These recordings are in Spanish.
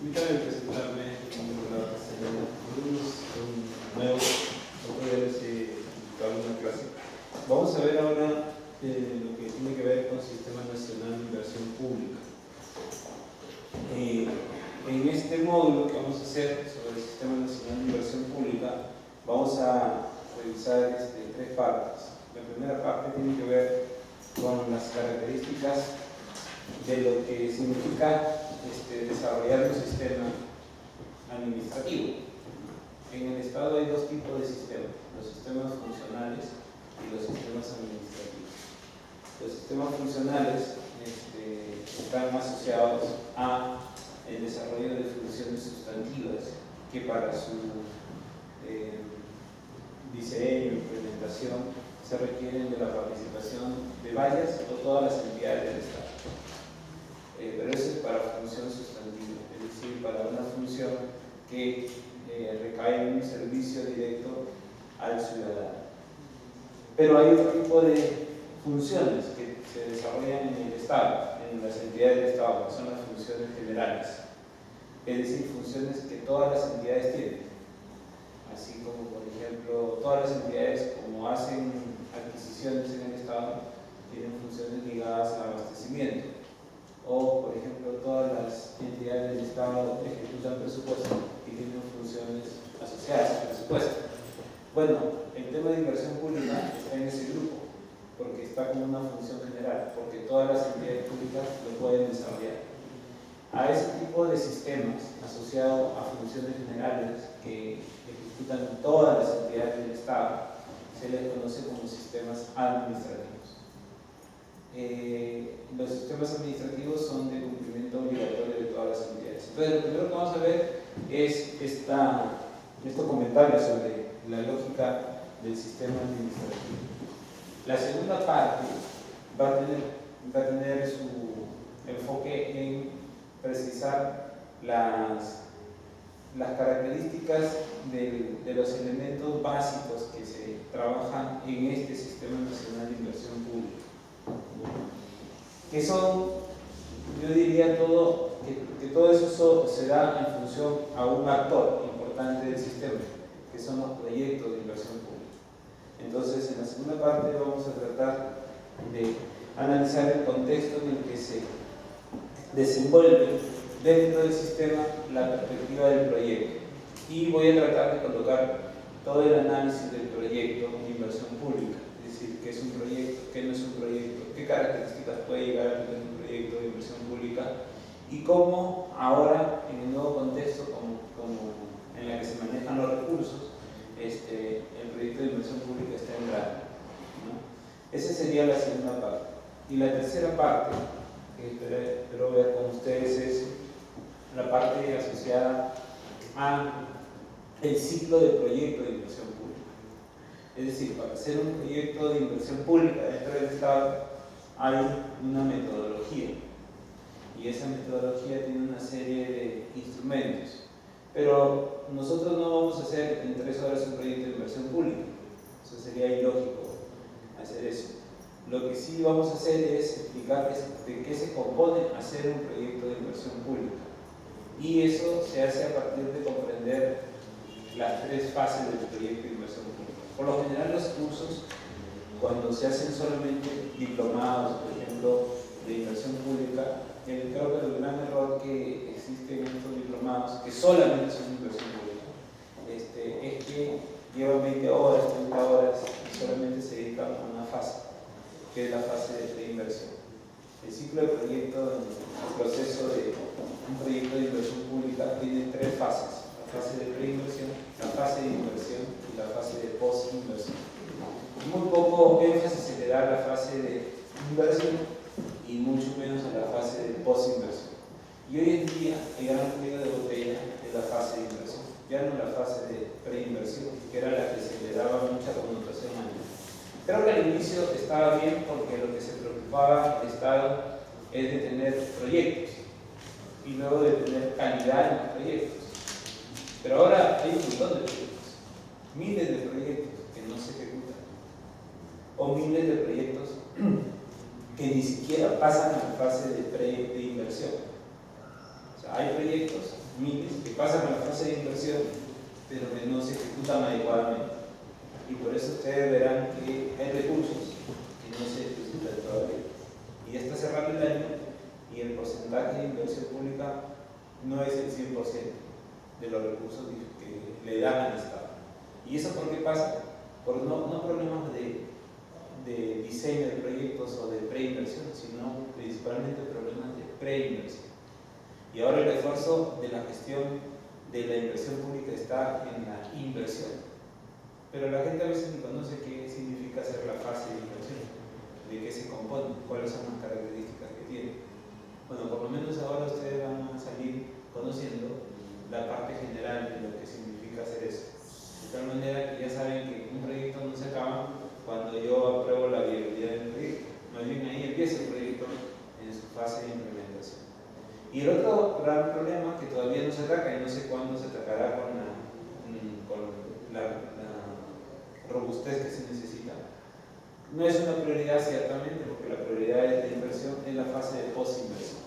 Permítame presentarme, mi nombre es un nuevo, otro día les he dado una clase. Vamos a ver ahora lo que tiene que ver con el Sistema Nacional de Inversión Pública. En este módulo que vamos a hacer sobre el Sistema Nacional de Inversión Pública, vamos a revisar tres partes. La primera parte tiene que ver con las características de lo que significa desarrollar un sistema administrativo. En el Estado hay dos tipos de sistemas: los sistemas funcionales y los sistemas administrativos. Los sistemas funcionales están asociados a el desarrollo de funciones sustantivas que para su diseño e implementación se requieren de la participación de varias o todas las entidades del Estado. Pero eso es para función sustantiva, es decir, para una función que recae en un servicio directo al ciudadano. Pero hay otro tipo de funciones que se desarrollan en el Estado, en las entidades del Estado, que son las funciones generales, es decir, funciones que todas las entidades tienen, así como, por ejemplo, todas las entidades, como hacen adquisiciones en el Estado, tienen funciones ligadas al abastecimiento. O, por ejemplo, todas las entidades del Estado ejecutan presupuesto y tienen funciones asociadas al presupuesto. Bueno, el tema de inversión pública está en ese grupo, porque está como una función general, porque todas las entidades públicas lo pueden desarrollar. A ese tipo de sistemas asociados a funciones generales que ejecutan todas las entidades del Estado se les conoce como sistemas administrativos. Los sistemas administrativos son de cumplimiento obligatorio de todas las entidades. Entonces, lo primero que vamos a ver es estos comentarios sobre la lógica del sistema administrativo. La segunda parte va a tener su enfoque en precisar las características de los elementos básicos que se trabajan en este Sistema Nacional de Inversión Pública, que son, yo diría, que todo eso se da en función a un actor importante del sistema, que son los proyectos de inversión pública. Entonces, en la segunda parte vamos a tratar de analizar el contexto en el que se desenvuelve dentro del sistema la perspectiva del proyecto, y voy a tratar de colocar todo el análisis del proyecto de inversión pública, es decir, qué es un proyecto, qué no es un proyecto, qué características puede llegar a tener un proyecto de inversión pública, y cómo ahora, en el nuevo contexto como en el que se manejan los recursos, el proyecto de inversión pública está en grado, ¿no? Esa sería la segunda parte. Y la tercera parte, que espero ver con ustedes, es la parte asociada a el ciclo de proyecto de inversión pública. Es decir, para hacer un proyecto de inversión pública dentro del Estado hay una metodología, y esa metodología tiene una serie de instrumentos. Pero nosotros no vamos a hacer en 3 horas un proyecto de inversión pública, eso sería ilógico hacer eso. Lo que sí vamos a hacer es explicarles de qué se compone hacer un proyecto de inversión pública, y eso se hace a partir de comprender las 3 fases del proyecto de inversión pública. Por lo general, los cursos, cuando se hacen solamente diplomados, por ejemplo, de inversión pública, creo que el gran error que existe en estos diplomados, que solamente son inversión pública, es que llevan 20 horas, 30 horas y solamente se dedican a una fase, que es la fase de preinversión. El ciclo de proyecto, el proceso de un proyecto de inversión pública, tiene 3 fases: la fase de preinversión, la fase de inversión y la fase de postinversión. Muy poco énfasis se le da a la fase de inversión y mucho menos a la fase de postinversión. Y hoy en día el gran cuello de botella es la fase de inversión, ya no la fase de preinversión, que era la que se le daba mucha connotación a ella. Creo que al inicio estaba bien, porque lo que se preocupaba el Estado es de tener proyectos y luego de tener calidad en los proyectos. Pero ahora hay un montón de proyectos, miles de proyectos que no se ejecutan, o miles de proyectos que ni siquiera pasan a la fase de inversión. O sea, hay proyectos miles que pasan a la fase de inversión, pero que no se ejecutan adecuadamente. Y por eso ustedes verán que hay recursos que no se ejecutan todavía. Y ya está cerrando el año y el porcentaje de inversión pública no es el 100% de los recursos que le dan al Estado. ¿Y eso por qué pasa? Por no problemas de diseño de proyectos o de preinversión, sino principalmente problemas de preinversión. Y ahora el esfuerzo de la gestión de la inversión pública está en la inversión. Pero la gente a veces ni conoce qué significa hacer la fase de inversión, de qué se compone, cuáles son las características que tiene. Bueno, por lo menos ahora ustedes van a salir conociendo la parte general de lo que significa hacer eso. De tal manera que ya saben que un proyecto no se acaba cuando yo apruebo la viabilidad del proyecto. Más bien ahí empieza el proyecto en su fase de implementación. Y el otro gran problema que todavía no se ataca, y no sé cuándo se atacará con la robustez que se necesita, no es una prioridad ciertamente, porque la prioridad de inversión es la fase de post-inversión.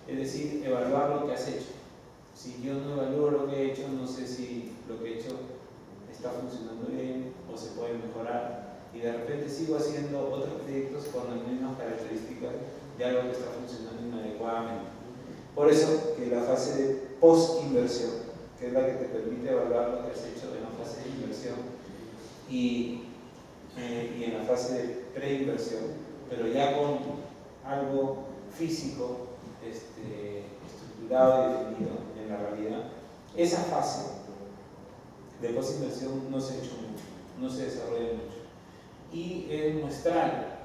Es decir, evaluar lo que has hecho. Si yo no evalúo lo que he hecho, no sé si lo que he hecho está funcionando bien o se puede mejorar. Y de repente sigo haciendo otros proyectos con las mismas características de algo que está funcionando inadecuadamente. Por eso que la fase de post-inversión, que es la que te permite evaluar lo que has hecho en la fase de inversión y en la fase de preinversión, pero ya con algo físico, estructurado y definido en la realidad, esa fase de post-inversión no se ha hecho mucho, no se desarrolla mucho. Y es muestral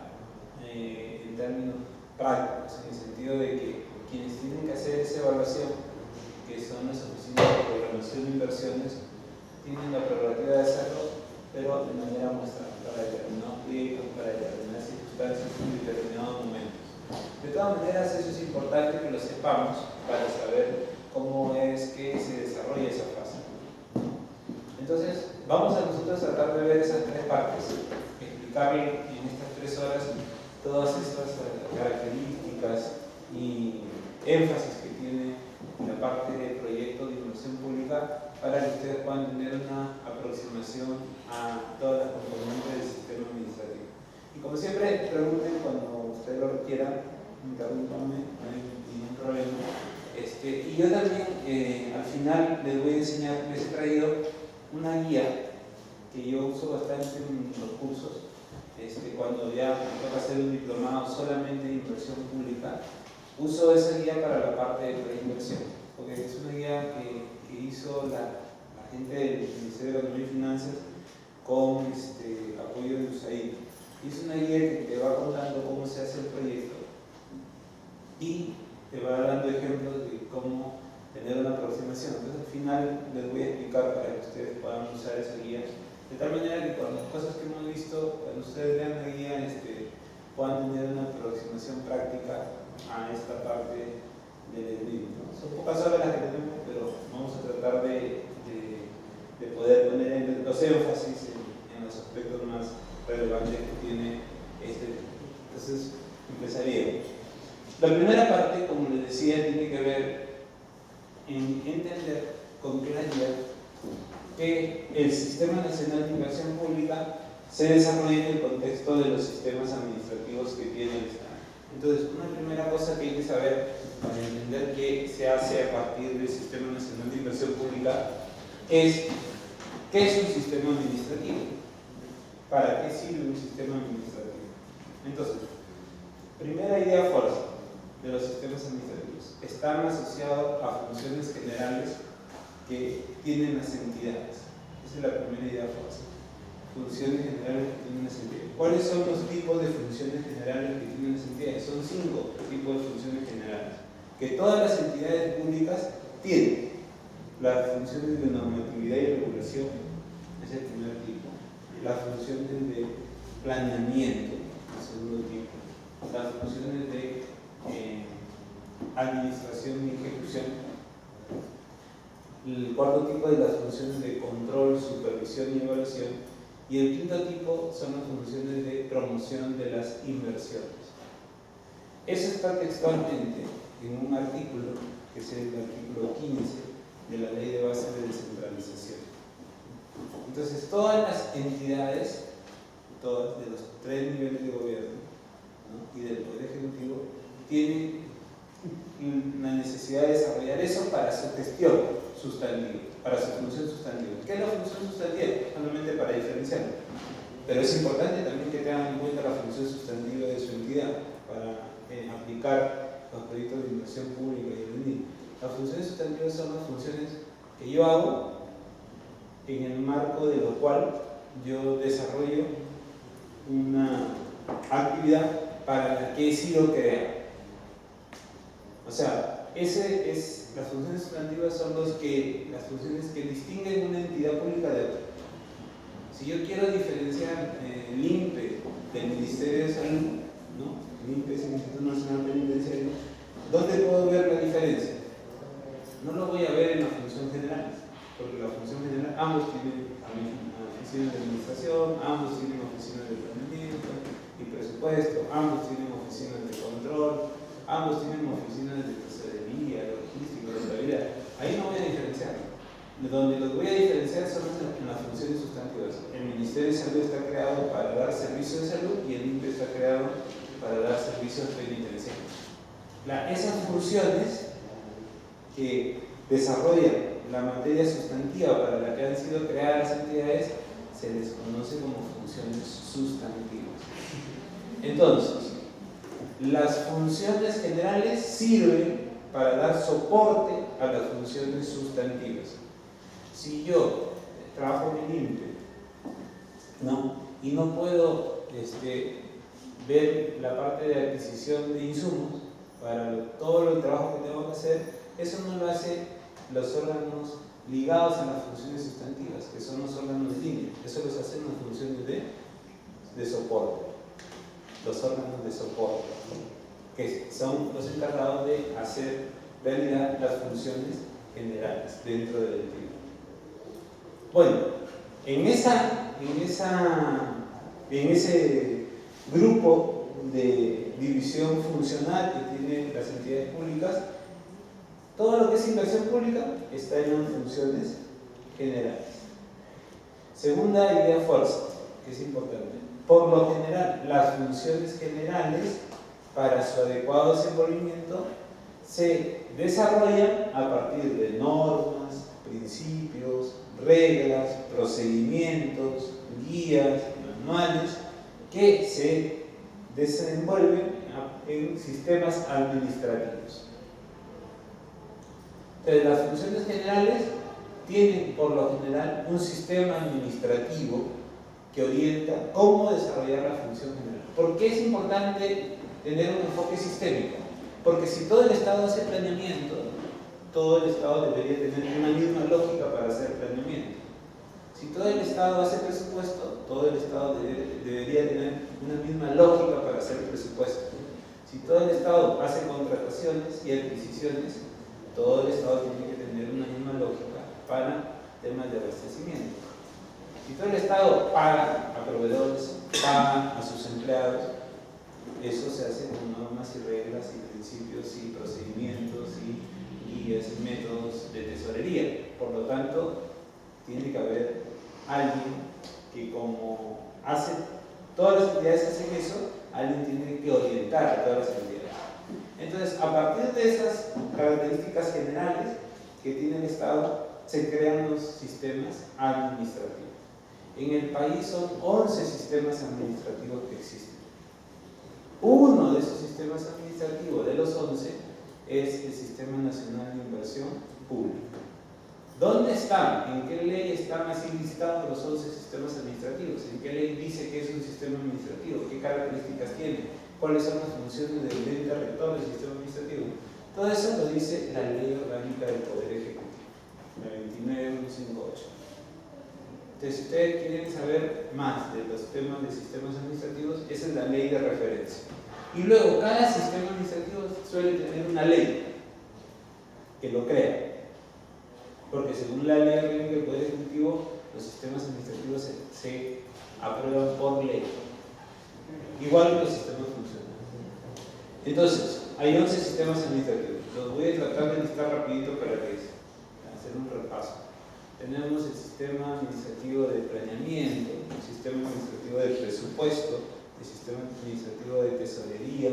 en términos prácticos, en el sentido de que quienes tienen que hacer esa evaluación, que son las oficinas de programación de inversiones, tienen la prerrogativa de hacerlo, pero de manera muestral, para determinados proyectos, para determinadas circunstancias, en determinados momentos. De todas maneras, eso es importante que lo sepamos para saber cómo es que se desarrolla esa fase. Entonces, vamos a nosotros tratar de ver esas tres partes, explicarle en estas 3 horas todas estas características y énfasis que tiene la parte de proyectos de inversión pública para que ustedes puedan tener una aproximación a todas las componentes del sistema administrativo. Y como siempre, pregunten cuando ustedes lo requieran, interrúmpanme, no hay ningún problema. Y yo también, al final, les voy a enseñar, les he traído una guía que yo uso bastante en los cursos, cuando ya me toca hacer un diplomado solamente de inversión pública. Uso esa guía para la parte de preinversión, porque es una guía que hizo la gente del Ministerio de Economía y Finanzas con apoyo de USAID. Es una guía que te va contando cómo se hace el proyecto y te va dando ejemplos de cómo tener una aproximación. Entonces al final les voy a explicar para que ustedes puedan usar esa guía, de tal manera que con las cosas que hemos visto, cuando ustedes vean la guía, puedan tener una aproximación práctica a esta parte del libro, ¿no? Son pocas horas las que tenemos, pero vamos a tratar de poder poner los énfasis en los aspectos más relevantes que tiene este libro. Entonces, empezaríamos. La primera parte, como les decía, tiene que ver en entender con claridad que el Sistema Nacional de Inversión Pública se desarrolla en el contexto de los sistemas administrativos que tiene el Estado. Entonces, una primera cosa que hay que saber para entender qué se hace a partir del Sistema Nacional de Inversión Pública es qué es un sistema administrativo, para qué sirve un sistema administrativo. Entonces, primera idea fuerza de los sistemas administrativos, están asociados a funciones generales que tienen las entidades. Esa es la primera idea fuerza. Funciones generales que tienen las entidades. ¿Cuáles son los tipos de funciones generales que tienen las entidades? Son 5 tipos de funciones generales que todas las entidades públicas tienen. Las funciones de normatividad y regulación es el primer tipo. Las funciones de planeamiento, el segundo tipo. Las funciones de administración y ejecución. El cuarto tipo de las funciones de control, supervisión y evaluación. Y el quinto tipo son las funciones de promoción de las inversiones. Eso está textualmente en un artículo que es el artículo 15 de la Ley de Base de Descentralización. Entonces, todas las entidades, todas de los 3 niveles de gobierno, ¿no?, y del Poder Ejecutivo, tienen la necesidad de desarrollar eso para su gestión sustantiva, para su función sustantiva. ¿Qué es la función sustantiva? Solamente para diferenciarlo. Pero es importante también que tengan en cuenta la función sustantiva de su entidad para aplicar los proyectos de inversión pública y el INI. Las funciones sustantivas son las funciones que yo hago en el marco de lo cual yo desarrollo una actividad para la que he sido creado. O sea, las funciones sustantivas son las funciones que distinguen una entidad pública de otra. Si yo quiero diferenciar el INPE del Ministerio de Salud, ¿no? El INPE es el Instituto Nacional Penitenciario, ¿dónde puedo ver la diferencia? No lo voy a ver en la función general, porque la función general, ambos tienen oficinas de administración, ambos tienen oficinas de planeamiento y presupuesto, ambos tienen oficinas de control, ambos tienen oficinas de tesorería, logística, contabilidad. Ahí no voy a diferenciar. Donde los voy a diferenciar son en las funciones sustantivas. El Ministerio de Salud está creado para dar servicios de salud y el INPE está creado para dar servicios penitenciarios. Esas funciones que desarrollan la materia sustantiva para la que han sido creadas las entidades se les conoce como funciones sustantivas. Entonces, las funciones generales sirven para dar soporte a las funciones sustantivas. Si yo trabajo en el INPE, ¿no?, y no puedo ver la parte de adquisición de insumos para todo el trabajo que tengo que hacer, eso no lo hacen los órganos ligados a las funciones sustantivas, que son los órganos de línea. Eso los hacen las funciones de soporte, los órganos de soporte, que son los encargados de hacer realidad las funciones generales dentro del entidad. Bueno, en ese grupo de división funcional que tienen las entidades públicas, todo lo que es inversión pública está en las funciones generales. Segunda idea fuerza, que es importante. Por lo general, las funciones generales, para su adecuado desenvolvimiento, se desarrollan a partir de normas, principios, reglas, procedimientos, guías, manuales, que se desenvuelven en sistemas administrativos. Entonces, las funciones generales tienen por lo general un sistema administrativo que orienta cómo desarrollar la función general. ¿Por qué es importante tener un enfoque sistémico? Porque si todo el Estado hace planeamiento, todo el Estado debería tener una misma lógica para hacer planeamiento. Si todo el Estado hace presupuesto, todo el Estado debería tener una misma lógica para hacer presupuesto. Si todo el Estado hace contrataciones y adquisiciones, todo el Estado tiene que tener una misma lógica para temas de abastecimiento. Si todo el Estado paga a proveedores, paga a sus empleados, eso se hace con normas y reglas y principios y procedimientos y guías y métodos de tesorería. Por lo tanto, tiene que haber alguien que, como hace, todas las entidades hacen eso, alguien tiene que orientar a todas las entidades. Entonces, a partir de esas características generales que tiene el Estado, se crean los sistemas administrativos. En el país son 11 sistemas administrativos que existen. Uno de esos sistemas administrativos, de los 11, es el Sistema Nacional de Inversión Pública. ¿Dónde están? ¿En qué ley están así listados los 11 sistemas administrativos? ¿En qué ley dice que es un sistema administrativo? ¿Qué características tiene? ¿Cuáles son las funciones del ente rector del sistema administrativo? Todo eso lo dice la Ley Orgánica del Poder Ejecutivo, la 29158. Entonces, si ustedes quieren saber más de los temas de sistemas administrativos, esa es la ley de referencia. Y luego, cada sistema administrativo suele tener una ley que lo crea. Porque según la Ley Orgánica del Poder Ejecutivo, los sistemas administrativos se aprueban por ley. Igual que los sistemas funcionales. Entonces, hay 11 sistemas administrativos. Los voy a tratar de listar rapidito para hacer un repaso. Tenemos el sistema administrativo de planeamiento, el sistema administrativo de presupuesto, el sistema administrativo de tesorería,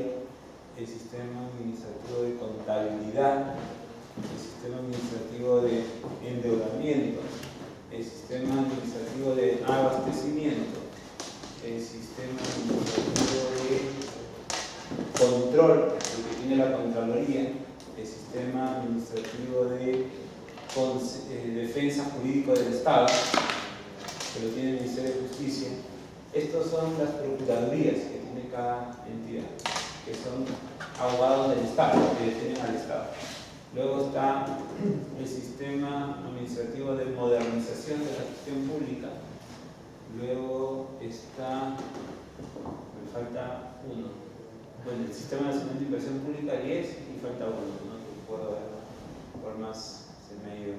el sistema administrativo de contabilidad, el sistema administrativo de endeudamiento, el sistema administrativo de abastecimiento, el sistema administrativo de control, el que tiene la Contraloría, el sistema administrativo de defensa jurídico del Estado, que lo tiene el Ministerio de Justicia. Estos son las procuradurías que tiene cada entidad, que son abogados del Estado, que defienden al Estado. Luego está el sistema administrativo de modernización de la gestión pública. Luego está, me falta uno, bueno, el Sistema Nacional de Inversión Pública 10 y falta uno, ¿no? Que puedo ver por más se me ha ido.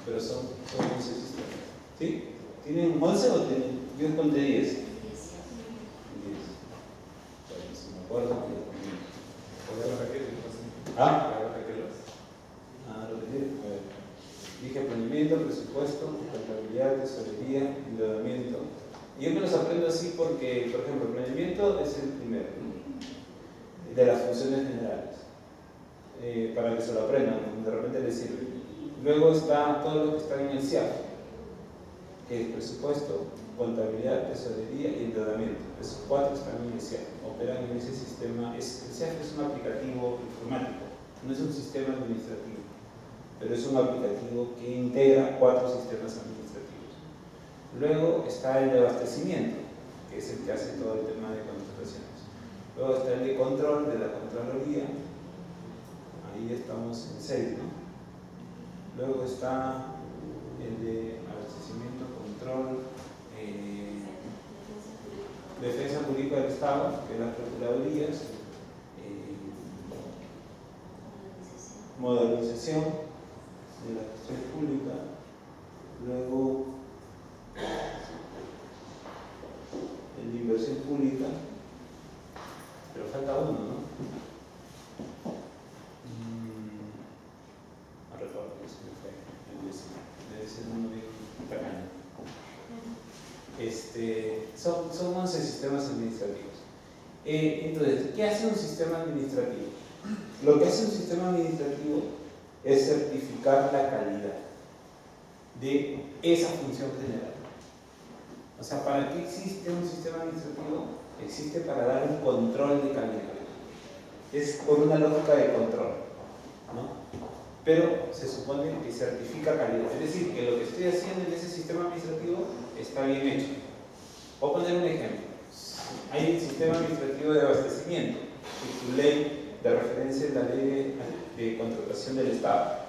Pero son 11 sistemas. ¿Sí? ¿Tienen 11 o tienen? Yo conté 10. 10. Bueno, si me acuerdo. ¿Podemos repetir? ¿Ah? Repetir. A ver. Dije planeamiento, presupuesto, contabilidad, tesorería, endeudamiento. Y yo me los aprendo así porque, por ejemplo, planeamiento es el primero, ¿no? De las funciones generales. Para que se lo aprendan, de repente les sirve. Luego está todo lo que está en el CIAF, que es presupuesto, contabilidad, tesorería y endeudamiento. Esos 4 están en el CIAF, operan en ese sistema. El CIAF es un aplicativo informático, no es un sistema administrativo, pero es un aplicativo que integra 4 sistemas administrativos. Luego está el de abastecimiento, que es el que hace todo el tema de contrataciones. Luego está el de control, de la Contraloría, ahí estamos en 6, ¿no? Luego está el de abastecimiento, control, defensa jurídica del Estado, que es las procuradurías, modernización de la gestión pública, luego el de inversión pública, pero falta uno, ¿no? Debe ser uno bien tacaño. Son 11 sistemas administrativos. Entonces, ¿qué hace un sistema administrativo? Lo que hace un sistema administrativo es certificar la calidad de esa función general. O sea, ¿para qué existe un sistema administrativo? Existe para dar un control de calidad. Es por una lógica de control, ¿no? Pero se supone que certifica calidad, es decir, que lo que estoy haciendo en ese sistema administrativo está bien hecho. Voy a poner un ejemplo. Hay el sistema administrativo de abastecimiento, y su ley de referencia es la ley de contratación del Estado.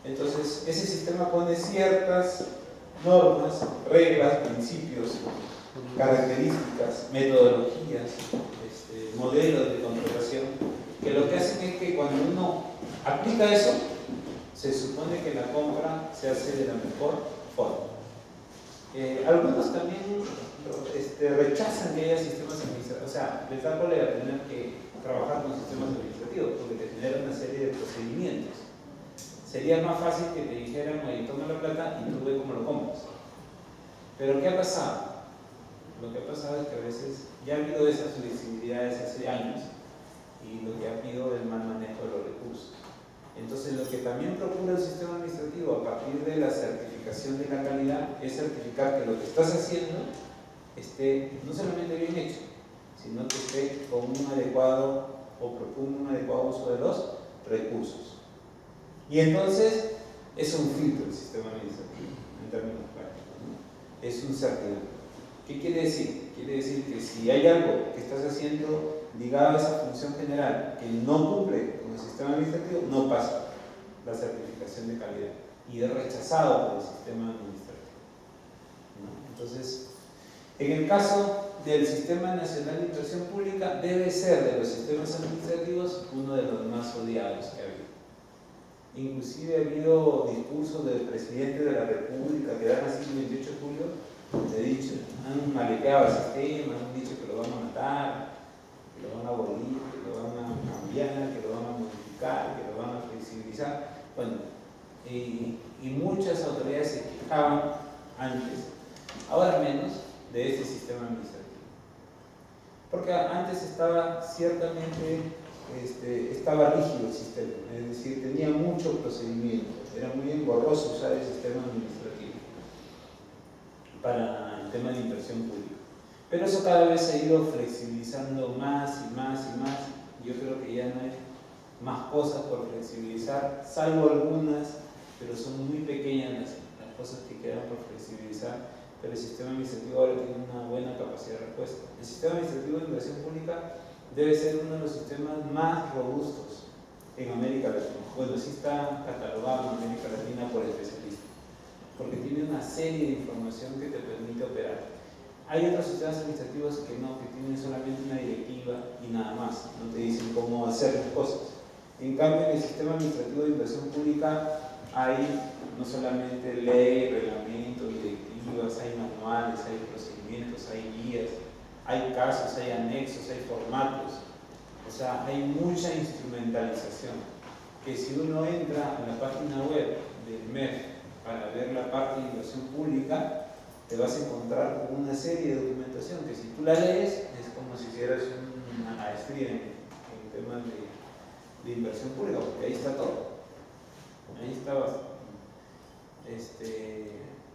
Entonces, ese sistema pone ciertas normas, reglas, principios, características, metodologías, modelos de contratación, que lo que hacen es que cuando uno aplica eso, se supone que la compra se hace de la mejor forma. Algunos también rechazan que haya sistemas administrativos, o sea, les da cólera tener que trabajar con sistemas administrativos porque te genera una serie de procedimientos. Sería más fácil que te dijeran, oye, toma la plata y tú ve cómo lo compras. Pero ¿qué ha pasado? Lo que ha pasado es que a veces ya ha habido esas flexibilidades hace años y lo que ha habido es el mal manejo de los recursos. Entonces, lo que también procura el sistema administrativo a partir de la certificación de la calidad es certificar que lo que estás haciendo esté no solamente bien hecho, sino que esté con un adecuado o proponga un adecuado uso de los recursos. Y entonces es un filtro el sistema administrativo, en términos prácticos, ¿no? Es un certificado. ¿Qué quiere decir? Quiere decir que si hay algo que estás haciendo ligado a esa función general que no cumple con el sistema administrativo, no pasa la certificación de calidad y es rechazado por el sistema administrativo, ¿no? Entonces, en el caso del Sistema Nacional de Inversión Pública debe ser, de los sistemas administrativos, uno de los más odiados que ha habido. Inclusive ha habido discursos del presidente de la República que dan así el 28 de julio, han maleteado el sistema, han dicho que lo van a matar, que lo van a abolir, que lo van a cambiar, que lo van a modificar, que lo van a flexibilizar. Bueno, y muchas autoridades se quejaban antes, ahora menos, de este sistema administrativo. Porque antes estaba ciertamente, estaba rígido el sistema, es decir, tenía muchos procedimientos, era muy engorroso usar el sistema administrativo para el tema de inversión pública. Pero eso cada vez se ha ido flexibilizando más y más y más. Yo creo que ya no hay más cosas por flexibilizar, salvo algunas, pero son muy pequeñas las cosas que quedan por flexibilizar. Pero el sistema administrativo ahora tiene una buena capacidad de respuesta. El sistema administrativo de inversión pública debe ser uno de los sistemas más robustos en América Latina. Bueno, sí está catalogado en América Latina por especialistas, porque tiene una serie de información que te permite operar. Hay otros sistemas administrativos que no, que tienen solamente una directiva y nada más, no te dicen cómo hacer las cosas. En cambio, en el sistema administrativo de inversión pública hay no solamente ley, reglamento, directivas, hay manuales, hay procedimientos, hay guías, hay casos, hay anexos, hay formatos. O sea, hay mucha instrumentalización que si uno entra en la página web del MEF para ver la parte de inversión pública, te vas a encontrar con una serie de documentación que si tú la lees es como si hicieras una maestría en temas de inversión pública, porque ahí está todo. Ahí está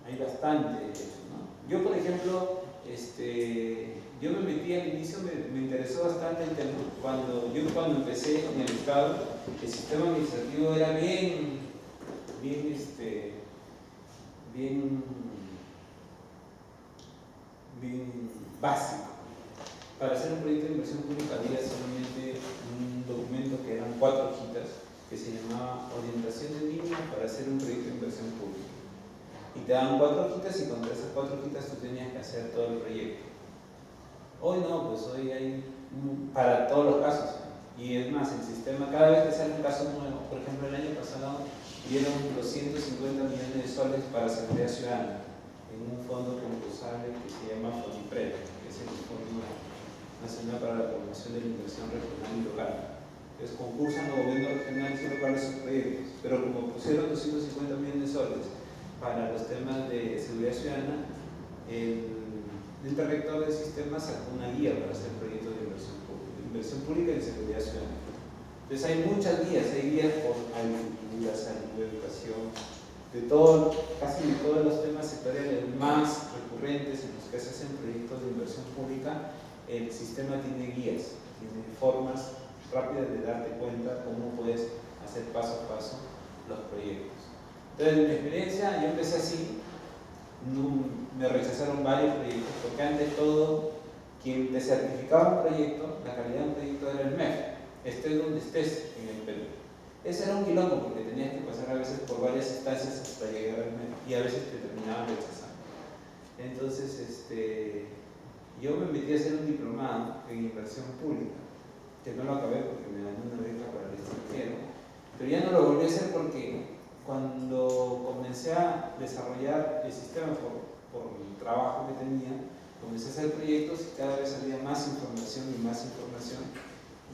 hay bastante hecho, ¿no? Yo, por ejemplo, yo me metí al inicio, me interesó bastante el tema. Cuando empecé en el Estado, el sistema administrativo era bien básico. Para hacer un proyecto de inversión pública había solamente un documento que eran 4 hojitas que se llamaba Orientación de Mínima para hacer un proyecto de inversión pública. Y te daban 4 hojitas y con esas 4 hojitas tú tenías que hacer todo el proyecto. Hoy no, pues hoy hay para todos los casos. Y es más, el sistema, cada vez que sale un caso nuevo, por ejemplo el año pasado dieron 250 millones de soles para seguridad ciudadana en un fondo concursable que se llama FONIPRED, que es el Fondo Nacional para la Promoción de la Inversión Regional y Local. Entonces concursan los gobiernos regionales y locales sus proyectos, pero como pusieron 250 millones de soles para los temas de seguridad ciudadana, el director del sistema sacó una guía para hacer proyectos de inversión pública y de seguridad ciudadana. Entonces hay muchas guías, hay guías por agricultura, salud, educación, casi de todos los temas sectoriales más recurrentes en los que se hacen proyectos de inversión pública. El sistema tiene guías, tiene formas rápidas de darte cuenta cómo puedes hacer paso a paso los proyectos. Entonces, en mi experiencia, yo empecé así, me rechazaron varios proyectos, porque antes todo, quien te certificaba un proyecto, la calidad de un proyecto era el MEF, estés donde estés en el Perú. Ese era un quilombo, porque tenías que pasar a veces por varias instancias hasta llegar al MEF, y a veces te terminaban rechazando. Entonces, yo me metí a hacer un diplomado en inversión pública, que no lo acabé porque me gané una beca para el extranjero, pero ya no lo volví a hacer porque cuando comencé a desarrollar el sistema por el trabajo que tenía, comencé a hacer proyectos y cada vez había más información y más información,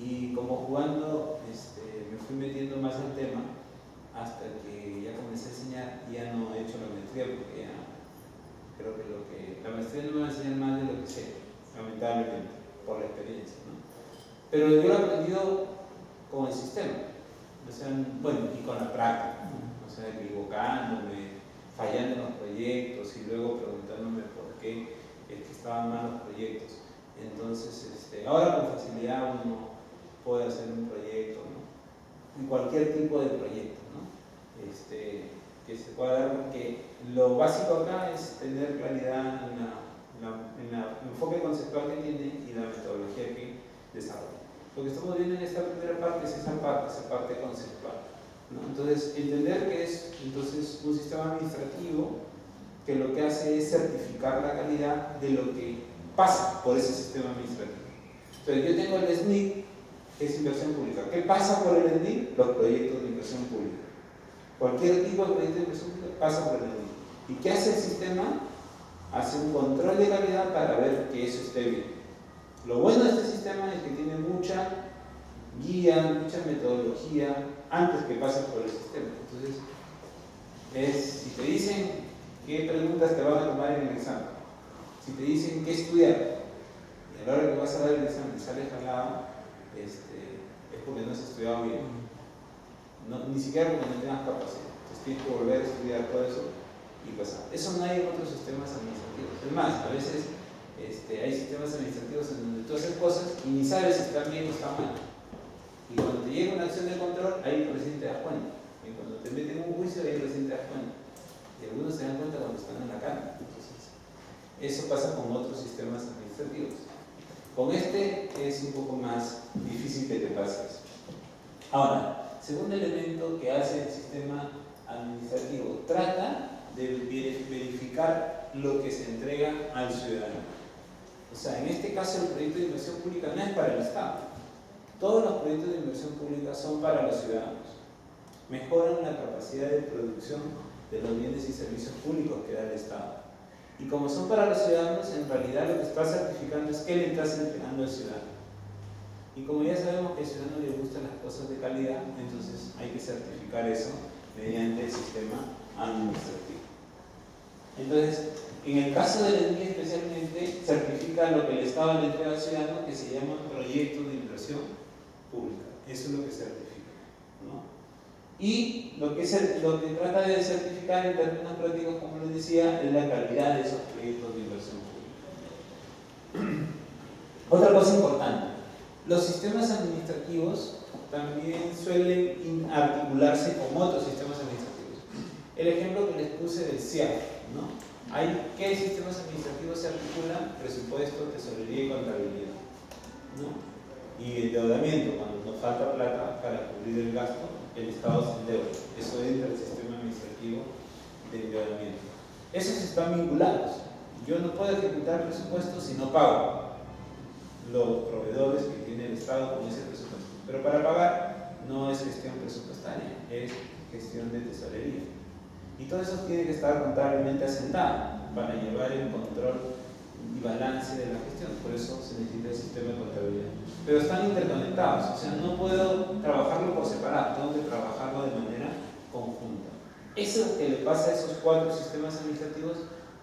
y como jugando me fui metiendo más al tema hasta que ya comencé a enseñar y ya no he hecho la maestría porque ya creo que la maestría no me va a enseñar más de lo que sé, lamentablemente, por la experiencia, ¿no? Pero yo lo he aprendido con el sistema, o sea, bueno, y con la práctica, ¿no? O sea, equivocándome, fallando en los proyectos y luego preguntándome por qué estaban mal los proyectos. Entonces, ahora con facilidad uno puede hacer un proyecto, ¿no? Y cualquier tipo de proyecto, ¿no? Que se pueda dar, porque lo básico acá es tener claridad en el enfoque conceptual que tiene y la metodología que desarrolla. Lo que estamos viendo en esta primera parte es esa parte conceptual, ¿no? Entonces, entender que es entonces un sistema administrativo que lo que hace es certificar la calidad de lo que pasa por ese sistema administrativo. Entonces yo tengo el SNIC, que es inversión pública. ¿Qué pasa por el SNIC? Los proyectos de inversión pública. Cualquier tipo de proyecto de inversión pública pasa por el SNIC. ¿Y qué hace el sistema? Hace un control de calidad para ver que eso esté bien. Lo bueno de este sistema es que tiene mucha guía, mucha metodología antes que pase por el sistema. Entonces, si te dicen qué preguntas te van a tomar en el examen, si te dicen qué estudiar, y a la hora que vas a dar el examen y sales jalado, es porque no has estudiado bien. Ni siquiera porque no tengas capacidad. Entonces tienes que volver a estudiar todo eso y pasar. Eso no hay en otros sistemas administrativos. Es más, a veces hay sistemas administrativos en donde tú haces cosas y ni sabes si están bien o están mal. Y cuando te llega una acción de control, ahí recién te das cuenta. Y cuando te meten en un juicio, ahí recién te das cuenta. Y algunos se dan cuenta cuando están en la cama. Entonces, eso pasa con otros sistemas administrativos. Con este es un poco más difícil que te pase eso. Ahora, segundo elemento que hace el sistema administrativo, trata de verificar lo que se entrega al ciudadano. O sea, en este caso el proyecto de inversión pública no es para el Estado. Todos los proyectos de inversión pública son para los ciudadanos. Mejoran la capacidad de producción de los bienes y servicios públicos que da el Estado. Y como son para los ciudadanos, en realidad lo que está certificando es qué le estás entregando al ciudadano. Y como ya sabemos que al ciudadano le gustan las cosas de calidad, entonces hay que certificar eso mediante el sistema administrativo. Entonces, en el caso del ENI especialmente, certifica lo que el Estado le entrega al ciudadano, que se llama proyectos de inversión pública. Eso es lo que certifica, ¿no? Y lo que trata de certificar en términos prácticos, como les decía, es la calidad de esos proyectos de inversión pública. Otra cosa importante, los sistemas administrativos también suelen articularse con otros sistemas administrativos. El ejemplo que les puse del CIAF, ¿no? ¿Qué sistemas administrativos se articulan? Presupuesto, tesorería y contabilidad, ¿no? Y endeudamiento, cuando nos falta plata para cubrir el gasto, el Estado se endeuda. Eso entra en el sistema administrativo de endeudamiento. Esos están vinculados. Yo no puedo ejecutar presupuestos si no pago los proveedores que tiene el Estado con ese presupuesto. Pero para pagar no es gestión presupuestaria, es gestión de tesorería. Y todo eso tiene que estar contablemente asentado para llevar el control y balance de la gestión. Por eso se necesita el sistema de contabilidad. Pero están interconectados, o sea, no puedo trabajarlo por separado, tengo que trabajarlo de manera conjunta. Eso que le pasa a esos 4 sistemas administrativos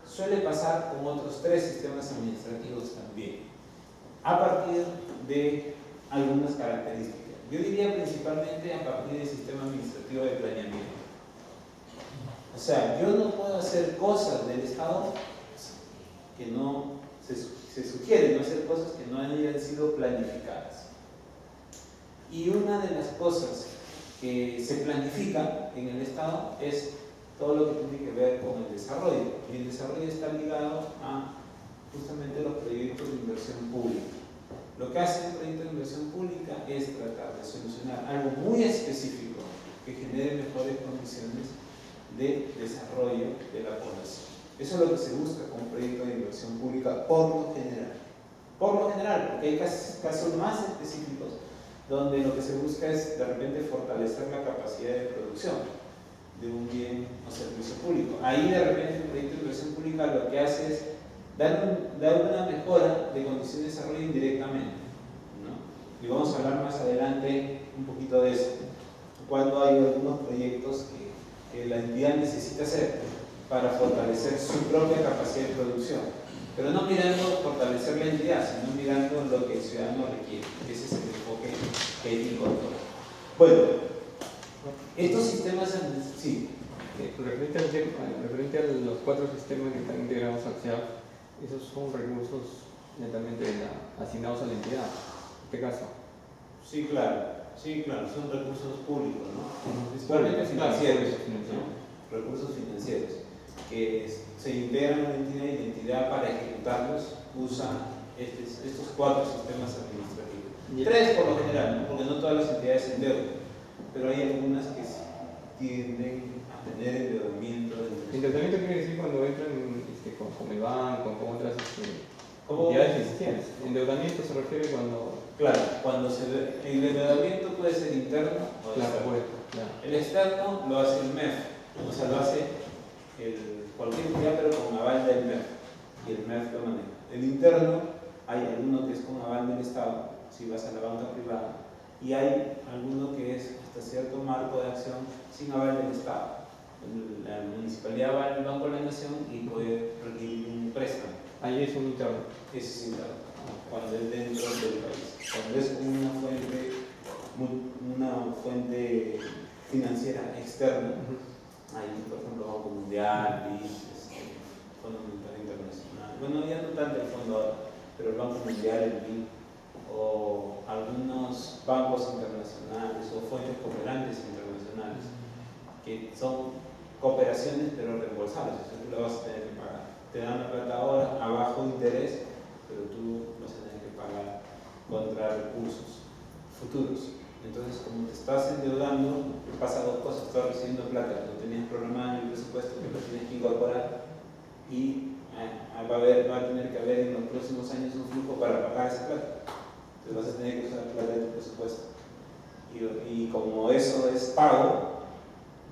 suele pasar con otros 3 sistemas administrativos también, a partir de algunas características. Yo diría principalmente a partir del sistema administrativo de planeamiento. O sea, yo no puedo hacer cosas del Estado que no se sugieren, no hacer cosas que no hayan sido planificadas. Y una de las cosas que se planifica en el Estado es todo lo que tiene que ver con el desarrollo. Y el desarrollo está ligado a justamente los proyectos de inversión pública. Lo que hace un proyecto de inversión pública es tratar de solucionar algo muy específico que genere mejores condiciones de desarrollo de la población. Eso es lo que se busca con un proyecto de inversión pública por lo general. Por lo general, porque hay casos más específicos donde lo que se busca es de repente fortalecer la capacidad de producción de un bien o servicio público. Ahí de repente el proyecto de inversión pública lo que hace es dar una mejora de condiciones de desarrollo indirectamente, ¿no? Y vamos a hablar más adelante un poquito de eso, cuando hay algunos proyectos que la entidad necesita hacer para fortalecer su propia capacidad de producción, pero no mirando fortalecer la entidad, sino mirando lo que el ciudadano requiere. Ese es el enfoque que hay que incorporar. Bueno, estos sistemas, sí. Referente a los 4 sistemas que están integrados al CIAF, esos son recursos netamente asignados a la entidad, en este caso. Sí, claro, son recursos públicos, ¿no? Principalmente financieros, ¿no? Recursos financieros que se integran en la entidad y la entidad para ejecutarlos usa estos 4 sistemas administrativos. 3 por lo general, ¿no? Porque no todas las entidades se endeudan, pero hay algunas que tienden a tener endeudamiento. Endeudamiento quiere decir cuando entran con el banco, con otras Ya existentes. Endeudamiento se refiere cuando... Claro, el endeudamiento puede ser interno o externo. Claro. El externo lo hace el MEF, o sea, lo hace cualquier entidad, pero con aval del MEF, y el MEF lo maneja. El interno, hay alguno que es con aval del Estado, si vas a la banca privada, y hay alguno que es hasta cierto marco de acción sin aval del Estado. La municipalidad va al Banco de la Nación y puede requerir un préstamo. Ahí es un interno. Ese es interno, cuando es dentro del país. Cuando es una fuente financiera externa, ahí, por ejemplo, Banco Mundial, Fondo Monetario Internacional, bueno, ya no tanto el fondo ahora, pero el Banco Mundial, el BID, o algunos bancos internacionales o fuentes cooperantes internacionales, que son cooperaciones pero reembolsables, o sea, tú la vas a tener que pagar. Te dan la plata ahora a bajo interés, pero tú vas a tener que pagar contra recursos futuros. Entonces, como te estás endeudando, te pasa dos cosas: estás recibiendo plata, no tenías programado en el presupuesto, que lo tienes que incorporar, y va a tener que haber en los próximos años un flujo para pagar esa plata. Entonces vas a tener que usar plata de tu presupuesto. Y como eso es pago,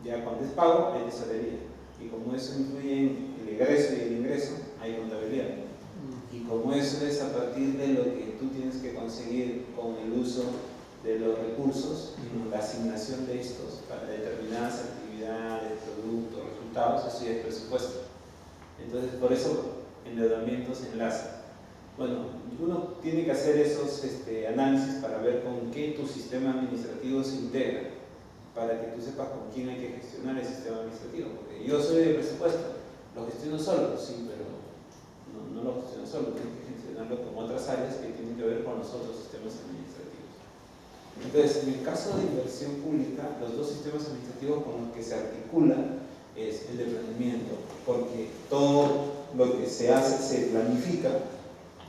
ya cuando es pago hay tesorería. Y como eso influye en el egreso y el ingreso, hay contabilidad. Y como eso es a partir de lo que tú tienes que conseguir con el uso de los recursos y la asignación de estos para determinadas actividades, productos, resultados, eso ya es presupuesto. Entonces, por eso endeudamiento se enlaza. Bueno, uno tiene que hacer esos análisis para ver con qué tu sistema administrativo se integra, para que tú sepas con quién hay que gestionar el sistema administrativo. Porque yo soy de presupuesto, lo gestiono solo, sí, pero no lo gestiono solo, tienes que gestionarlo con otras áreas que tienen que ver con los otros sistemas administrativos. Entonces, en el caso de inversión pública, los dos sistemas administrativos con los que se articulan es el de planeamiento, porque todo lo que se hace se planifica,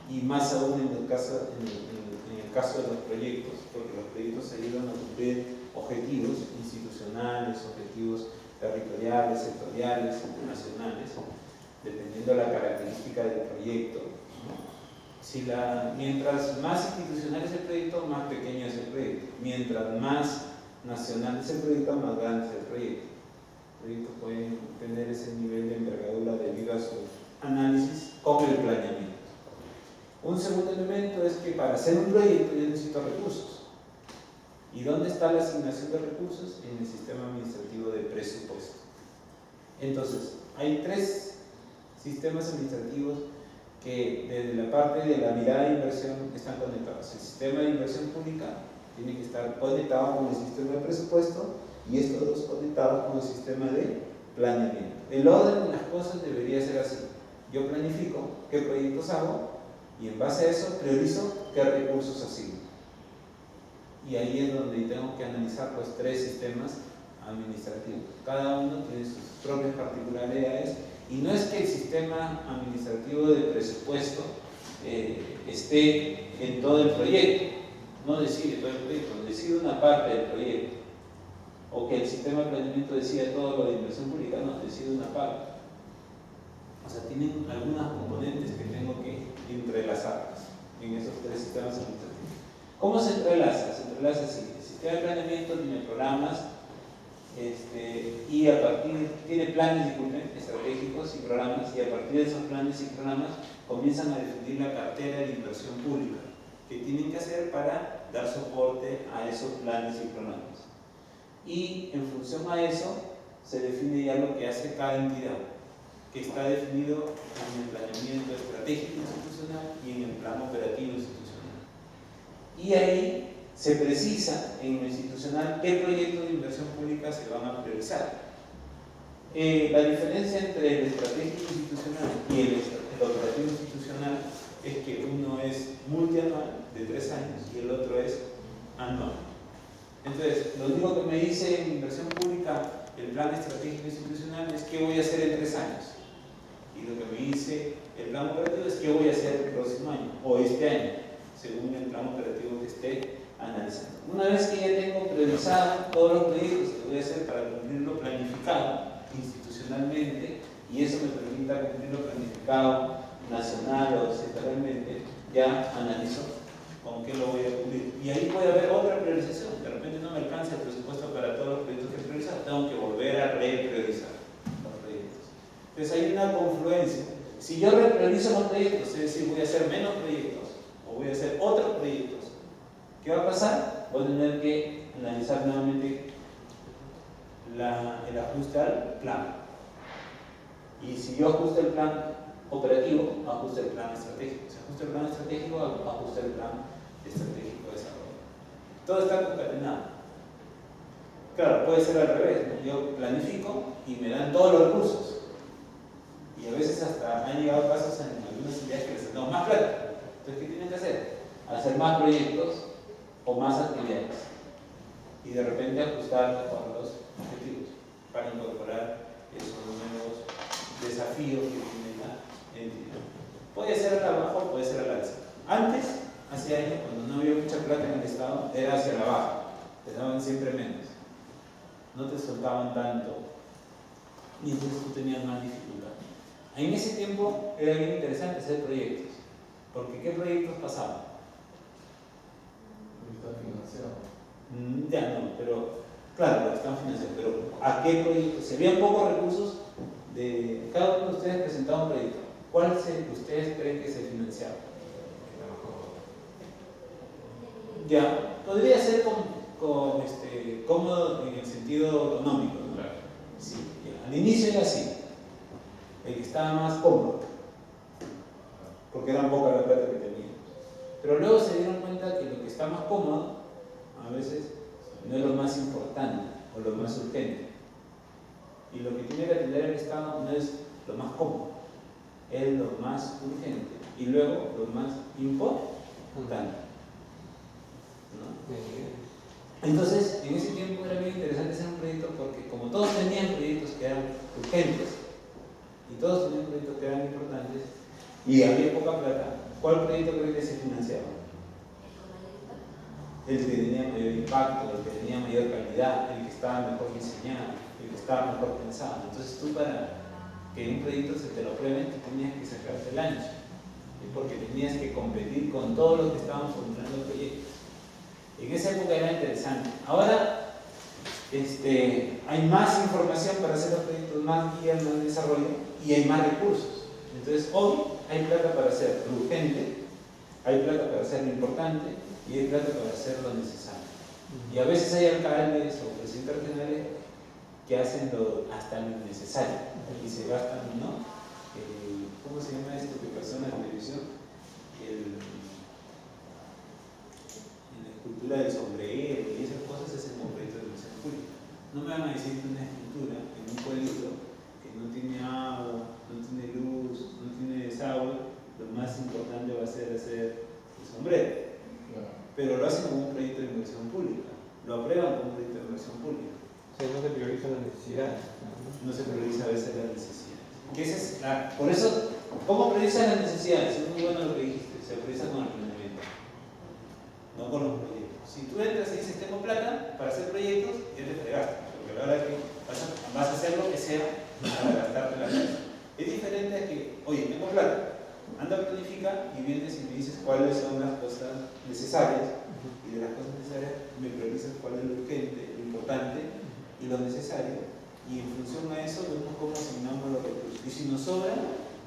y más aún en el caso de los proyectos, porque los proyectos ayudan a cumplir objetivos institucionales, objetivos territoriales, sectoriales, nacionales, dependiendo de la característica del proyecto. Mientras más institucional es el proyecto, más pequeño es el proyecto. Mientras más nacional es el proyecto, más grande es el proyecto. Los proyectos pueden tener ese nivel de envergadura debido a su análisis con el planeamiento. Un segundo elemento es que para hacer un proyecto yo necesito recursos. ¿Y dónde está la asignación de recursos? En el sistema administrativo de presupuesto. Entonces, hay tres sistemas administrativos que desde la parte de la mirada de inversión están conectados. El sistema de inversión pública tiene que estar conectado con el sistema de presupuesto, y estos dos conectados con el sistema de planeamiento. El orden de las cosas debería ser así: yo planifico qué proyectos hago, y en base a eso priorizo qué recursos asigno. Y ahí es donde tengo que analizar los tres sistemas administrativos. Cada uno tiene sus propias particularidades, y no es que el sistema administrativo de presupuesto esté en todo el proyecto, no decide todo el proyecto, decide una parte del proyecto, o que el sistema de planeamiento decida todo lo de inversión pública, no, decide una parte. O sea, tienen algunas componentes que tengo que entrelazarlas en esos tres sistemas administrativos. ¿Cómo se entrelaza? Se entrelaza así: el sistema de planeamiento tiene programas, y a partir tiene planes, estratégicos y programas, y a partir de esos planes y programas comienzan a definir la cartera de inversión pública que tienen que hacer para dar soporte a esos planes y programas. Y en función a eso se define ya lo que hace cada entidad, que está definido en el planeamiento estratégico institucional y en el plan operativo institucional. Y ahí se precisa en lo institucional qué proyectos de inversión pública se van a priorizar. La diferencia entre el estratégico institucional y el operativo institucional es que uno es multianual, de 3 años, y el otro es anual. Entonces, lo único que me dice en inversión pública el plan estratégico institucional es qué voy a hacer en 3 años. Y lo que me dice el plan operativo es qué voy a hacer el próximo año o este año, según el plan operativo que esté analizando. Una vez que ya tengo priorizado todos los proyectos que voy a hacer para cumplir planificado institucionalmente, y eso me permita cumplir lo planificado nacional o sectorialmente, ya analizo con qué lo voy a cubrir. Y ahí puede haber otra priorización. De repente no me alcanza el presupuesto para todos los proyectos que he priorizado, tengo que volver a repriorizar los proyectos. Entonces hay una confluencia. Si yo repriorizo los proyectos, es decir, voy a hacer menos proyectos o voy a hacer otros proyectos, ¿qué va a pasar? Voy a tener que analizar nuevamente el ajuste al plan. Y si yo ajusto el plan operativo, ajuste el plan estratégico. Si ajusto el plan estratégico, ajuste el plan estratégico de desarrollo. Todo está concatenado. Claro, puede ser al revés, ¿no? Yo planifico y me dan todos los recursos. Y a veces hasta han llegado casos en algunas ideas que les han dado más plata. Entonces, ¿qué tienen que hacer? Hacer más proyectos o más actividades. Y de repente ajustar con los objetivos para incorporar esos nuevos desafíos que tiene la entidad. Puede ser a la baja o puede ser a la alza. Antes, hace años, cuando no había mucha plata en el Estado, era hacia la baja. Te daban siempre menos. No te soltaban tanto. Y entonces tú tenías más dificultad. En ese tiempo era bien interesante hacer proyectos. Porque ¿qué proyectos pasaban? Está financiado. Ya no, pero claro, están financiados. Pero ¿a qué proyectos? Si habían pocos recursos, de cada uno de ustedes presentaba un proyecto. ¿Cuál ustedes creen que se financiaba? Ya, podría ser cómodo en el sentido económico, ¿no? Claro. Sí, ya. Al inicio era así, el que estaba más cómodo, porque eran poca la plata que teníamos. Pero luego se dieron cuenta que lo que está más cómodo, a veces, no es lo más importante o lo más urgente. Y lo que tiene que atender el Estado no es lo más cómodo, es lo más urgente y luego lo más importante, ¿no? Entonces, en ese tiempo era bien interesante hacer un proyecto porque como todos tenían proyectos que eran urgentes y todos tenían proyectos que eran importantes y había poca plata, ¿cuál proyecto creo que se financiaba? El que tenía mayor impacto, el que tenía mayor calidad, el que estaba mejor diseñado, el que estaba mejor pensado. Entonces tú para que un proyecto se te lo aprueben, tú tenías que sacarte el ancho, porque tenías que competir con todos los que estaban formulando proyectos. En esa época era interesante. Ahora hay más información para hacer los proyectos, más guías, más desarrollo y hay más recursos. Entonces hoy hay plata para hacer lo urgente, hay plata para hacer lo importante y hay plata para hacer lo necesario. Y a veces hay alcaldes o presidentes regionales que hacen hasta lo innecesario y se gastan, ¿no? ¿Cómo se llama esto que pasó en la televisión? En la escultura del sombrero y esas cosas es el proyecto de inversión pública. No me van a decir que una escultura en un pueblito que no tiene agua, no tiene luz, no tiene desagüe, lo más importante va a ser hacer el sombrero. Pero lo hacen como un proyecto de inversión pública, lo aprueban como un proyecto de inversión pública. O sea, no se prioriza la necesidad. No se prioriza a veces las necesidades. Por eso, ¿cómo priorizan las necesidades? Es muy bueno lo que dijiste, se prioriza con el planeamiento, no con los proyectos. Si tú entras y dices tengo plata para hacer proyectos, ya te fregaste, porque la verdad es que vas a hacer lo que sea para gastarte la plata. Es diferente a que, oye, tengo plata, anda, planifica y vienes y me dices cuáles son las cosas necesarias y de las cosas necesarias me priorizas cuál es lo urgente, lo importante y lo necesario y en función a eso vemos cómo asignamos los recursos y si nos sobra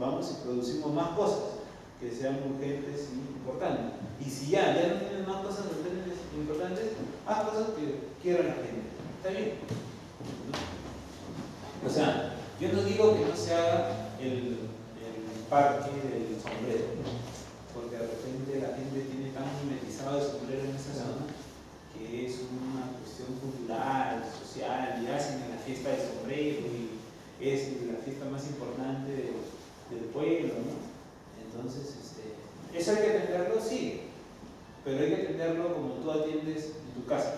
vamos y producimos más cosas que sean urgentes y importantes y si ya no tienes más cosas urgentes e importantes, haz cosas que quiera la gente, está bien, ¿no? O sea, yo no digo que no se haga el parque del sombrero, porque de repente la gente tiene tan mimetizado el sombrero en esa zona que es una cuestión cultural, social, y hacen la fiesta del sombrero y es la fiesta más importante del pueblo, ¿no? Entonces, eso hay que atenderlo, sí, pero hay que atenderlo como tú atiendes en tu casa.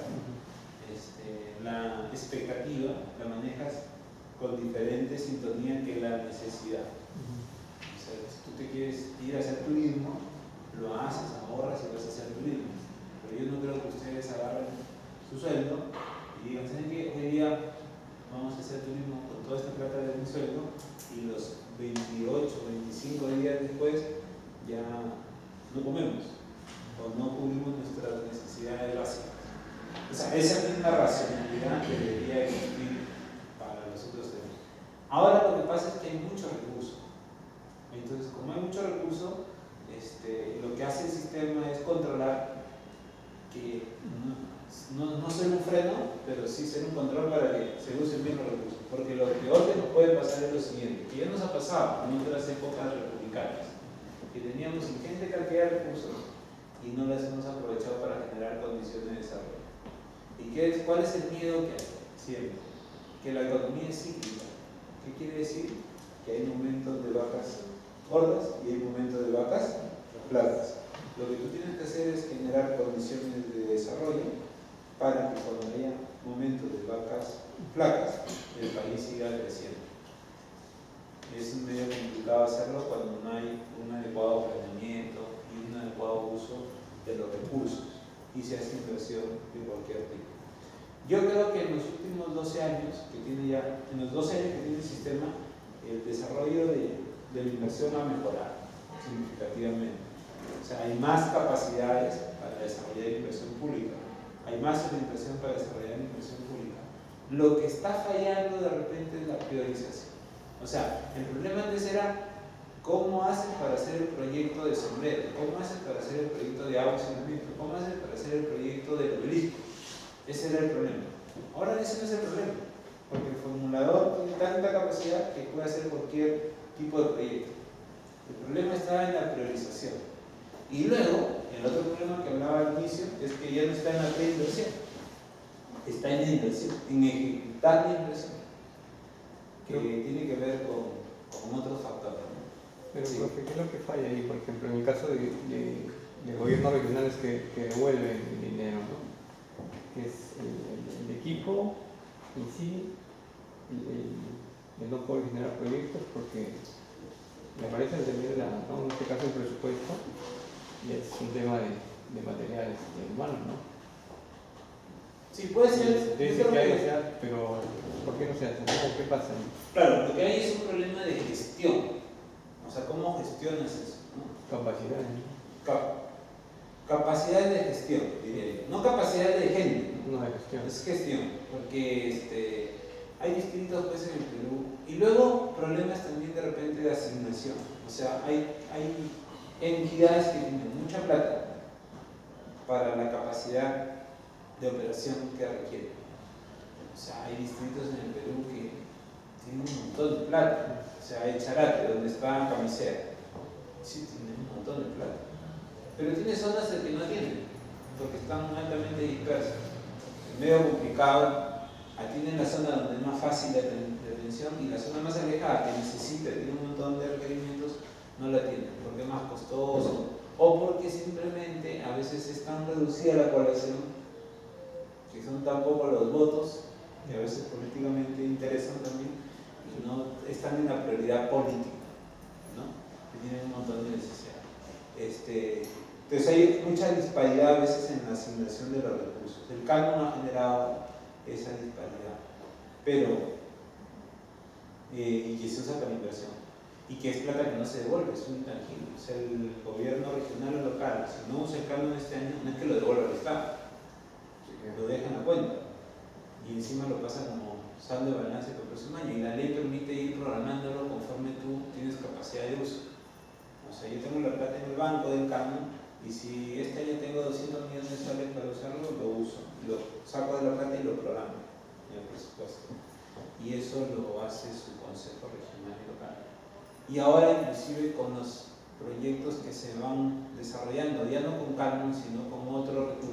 La expectativa la manejas con diferente sintonía que la necesidad. Si tú te quieres ir a hacer turismo, lo haces, ahorras y vas a hacer turismo. Pero yo no creo que ustedes agarren su sueldo y digan, ¿saben qué? Hoy día vamos a hacer turismo con toda esta plata de mi sueldo, y los 28, 25 días después ya no comemos o no cubrimos nuestras necesidades básicas. O sea, esa misma racionalidad que debería existir para los otros temas. Ahora lo que pasa es que hay mucho recurso. Entonces, como hay mucho recurso, lo que hace el sistema es controlar que no ser un freno, pero sí ser un control para que se usen bien los recursos. Porque lo peor que nos puede pasar es lo siguiente, que ya nos ha pasado en otras épocas republicanas, que teníamos ingente cantidad de recursos y no las hemos aprovechado para generar condiciones de desarrollo. ¿Y cuál es el miedo que hay siempre? Que la economía es cíclica. ¿Qué quiere decir? Que hay momentos de vacas gordas y hay momentos de vacas flacas. Lo que tú tienes que hacer es generar condiciones de desarrollo para que cuando haya momentos de vacas flacas, el país siga creciendo. Es medio complicado hacerlo cuando no hay un adecuado planeamiento y un adecuado uso de los recursos y se hace inversión de cualquier tipo. Yo creo que en los últimos 12 años que tiene el sistema, el desarrollo de la inversión ha mejorado significativamente. O sea, hay más capacidades para desarrollar inversión pública, hay más orientación para desarrollar inversión pública. Lo que está fallando de repente es la priorización. O sea, el problema antes era cómo hacen para hacer el proyecto de sombrero, cómo hacen para hacer el proyecto de agua y saneamiento, cómo hacen para hacer el proyecto del obelisco. Ese era el problema. Ahora ese no es el problema, porque el formulador tiene tanta capacidad que puede hacer cualquier tipo de proyecto. El problema está en la priorización. Y luego, el otro problema que hablaba al inicio es que ya no está en la preinversión, está en la inversión, en ejecutar la inversión, que tiene que ver con otros factores, ¿no? Pero, Sí. profe, ¿qué es lo que falla ahí? Por ejemplo, en el caso de gobiernos regionales que devuelven el dinero, ¿no? Que es el equipo en sí, el no poder generar proyectos, porque me parece entender, ¿no? En este caso el presupuesto es un tema de materiales humanos, ¿no? Sí, puede ser. Dice que hay que hacer, pero ¿por qué no se hace? ¿No? ¿Qué pasa? Claro, lo que hay es un problema de gestión. O sea, ¿cómo gestionas eso? ¿No? Capacidades, ¿no? Capacidades de gestión, diría yo. No capacidades de gente, ¿no? No de gestión. Es gestión, porque hay distritos pues en el Perú. Y luego problemas también de repente de asignación. O sea, hay entidades que tienen mucha plata para la capacidad de operación que requieren. O sea, hay distritos en el Perú que tienen un montón de plata. O sea, hay Charate, donde está Camisea. Sí, tienen un montón de plata. Pero tiene zonas que no tienen, porque están altamente dispersas. Es medio complicado. Tienen la zona donde es más fácil de atención y la zona más alejada que necesita, tiene un montón de requerimientos, no la tienen, porque es más costoso o porque simplemente a veces es tan reducida la población que son tan pocos los votos que a veces políticamente interesan también y no están en la prioridad política, ¿no? Que tienen un montón de necesidades. Entonces hay mucha disparidad a veces en la asignación de los recursos. El canon ha generado esa disparidad, pero y que se usa para inversión y que es plata que no se devuelve, es un intangible. O sea, el gobierno regional o local, si no usa el canon este año, no es que lo devuelva al Estado, lo deja en la cuenta y encima lo pasa como saldo de balance para el próximo año, y la ley permite ir programándolo conforme tú tienes capacidad de uso. O sea, yo tengo la plata en el banco del canon y si este año tengo 200 millones de soles para usarlo, lo uso, lo saco de la plata y lo programo en el presupuesto. Y eso lo hace su consejo regional y local. Y ahora inclusive con los proyectos que se van desarrollando, ya no con canon, sino con otros recursos